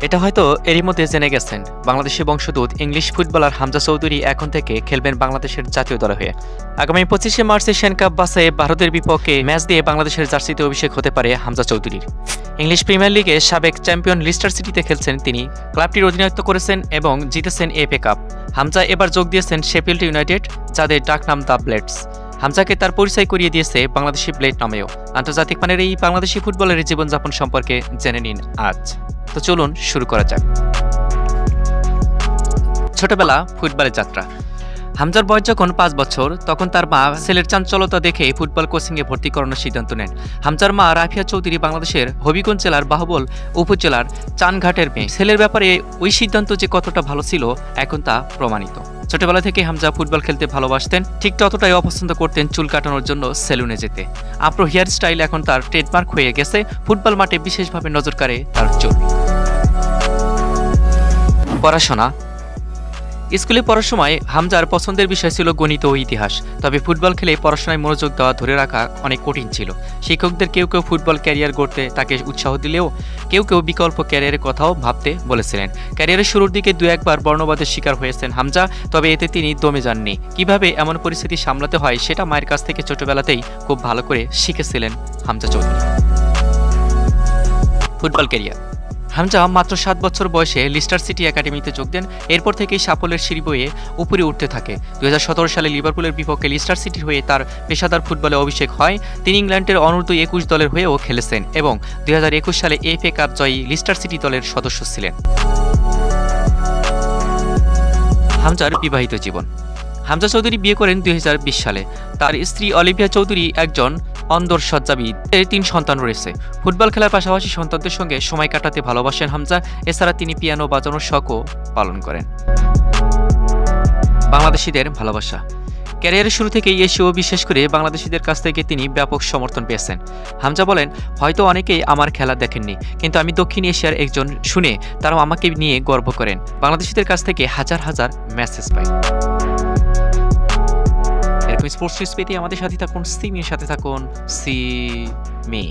এটা হয়তো এরই মধ্যে জেনে গেছেন, বাংলাদেশি বংশোদ্ভূত ইংলিশ ফুটবলার হামজা চৌধুরী এখন থেকে খেলবেন বাংলাদেশের জাতীয় দলে হয়ে। আগামী 25শে মার্চ এশিয়ান কাপ বাছাইয়ে ভারতের বিপক্ষে ম্যাচ দিয়ে বাংলাদেশের জার্সিতে অভিষেক হতে পারে হামজা চৌধুরীর। ইংলিশ প্রিমিয়ার লিগে সাবেক চ্যাম্পিয়ন লিস্টার সিটিতে খেলছেন তিনি, ক্লাবটির অধিনায়ত্ব করেছেন এবং জিতেছেন এফএ কাপ। হামজা এবার যোগ দিয়েছেন শেফিল্ড ইউনাইটেড, যাদের ডাকনাম দ্য ব্লেডস। হামজাকে তার পরিচয় করিয়ে দিয়েছে বাংলাদেশি ব্লেড নামেও। আন্তর্জাতিক মানের এই বাংলাদেশি ফুটবলের জীবনযাপন সম্পর্কে জেনে নিন আজ। তো চলুন শুরু করা যাক। ছোটবেলা ফুটবলের যাত্রা। হামজার বয়স যখন 5 বছর, তখন তার মা ছেলের চাঞ্চলতা দেখে ফুটবল কোচিংয়ে ভর্তি করানোর সিদ্ধান্ত নেন। হামজার মা রাফিয়া চৌধুরী বাংলাদেশের হবিগঞ্জ জেলার বাহুবল উপজেলার চানঘাটের মেয়ে। ছেলের ব্যাপারে ওই সিদ্ধান্ত যে কতটা ভালো ছিল এখন তা প্রমাণিত। ছোটবেলা থেকে হামজা ফুটবল খেলতে ভালোবাসতেন, ঠিক ততটাই অপছন্দ করতেন চুল কাটানোর জন্য সেলুনে যেতে। আপ্রো হেয়ার স্টাইল এখন তার ট্রেডমার্ক হয়ে গেছে। ফুটবল মাঠে বিশেষভাবে নজর কাড়ে তার চুল। পড়াশোনা। স্কুলে পড়ার সময় হামজার পছন্দের বিষয় ছিল গণিত ও ইতিহাস। তবে ফুটবল খেলে পড়াশোনায় মনোযোগ দেওয়া ধরে রাখা অনেক কঠিন ছিল। শিক্ষকদের কেউ কেউ ফুটবল ক্যারিয়ার গড়তে তাকে উৎসাহ দিলেও কেউ কেউ বিকল্প ক্যারিয়ারের কথাও ভাবতে বলেছিলেন। ক্যারিয়ারের শুরুর দিকে 2-1 বার বর্ণবাদের শিকার হয়েছেন হামজা, তবে এতে তিনি দমে যাননি। কিভাবে এমন পরিস্থিতি সামলাতে হয় সেটা মায়ের কাছ থেকে ছোটবেলাতেই খুব ভালো করে শিখেছিলেন হামজা চৌধুরী। Football career. হামজা মাত্র 7 বছর বয়সে লিস্টার সিটি একাডেমিতে যোগ দেন। এরপর থেকেই সাফল্যের সিঁড়ি বয়ে উপরে উঠতে থাকে। 2017 সালে লিভারপুলের বিপক্ষে লিস্টার সিটির হয়ে তার পেশাদার ফুটবলে অভিষেক হয়। তিনি ইংল্যান্ডের অনূর্ধ্ব 21 দলের হয়েও খেলেছেন এবং 2021 সালে এফএ কাপ জয়ী লিস্টার সিটি দলের সদস্য ছিলেন। হামজার বিবাহিত জীবন। হামজা চৌধুরী বিয়ে করেন 2020 সালে। তার স্ত্রী অলিভিয়া চৌধুরী একজন অন্তঃসজ্জাবিদ। 3 সন্তান রয়েছে। ফুটবল খেলার পাশাপাশি সন্তানদের সঙ্গে সময় কাটাতে ভালোবাসেন হামজা। এছাড়া তিনি পিয়ানো বাজানোর শখও পালন করেন। বাংলাদেশিদের ভালোবাসা। ক্যারিয়ারের শুরু থেকেই এশীয়, বিশেষ করে বাংলাদেশিদের কাছ থেকে তিনি ব্যাপক সমর্থন পেয়েছেন। হামজা বলেন, হয়তো অনেকেই আমার খেলা দেখেননি, কিন্তু আমি দক্ষিণ এশিয়ার একজন শুনে তারাও আমাকে নিয়ে গর্ব করেন। বাংলাদেশিদের কাছ থেকে হাজার হাজার মেসেজ পাই। এরকম স্পোর্টস নিউজ পেতে আমাদের সাথে থাকুন, সিমির সাথে থাকুন। See me.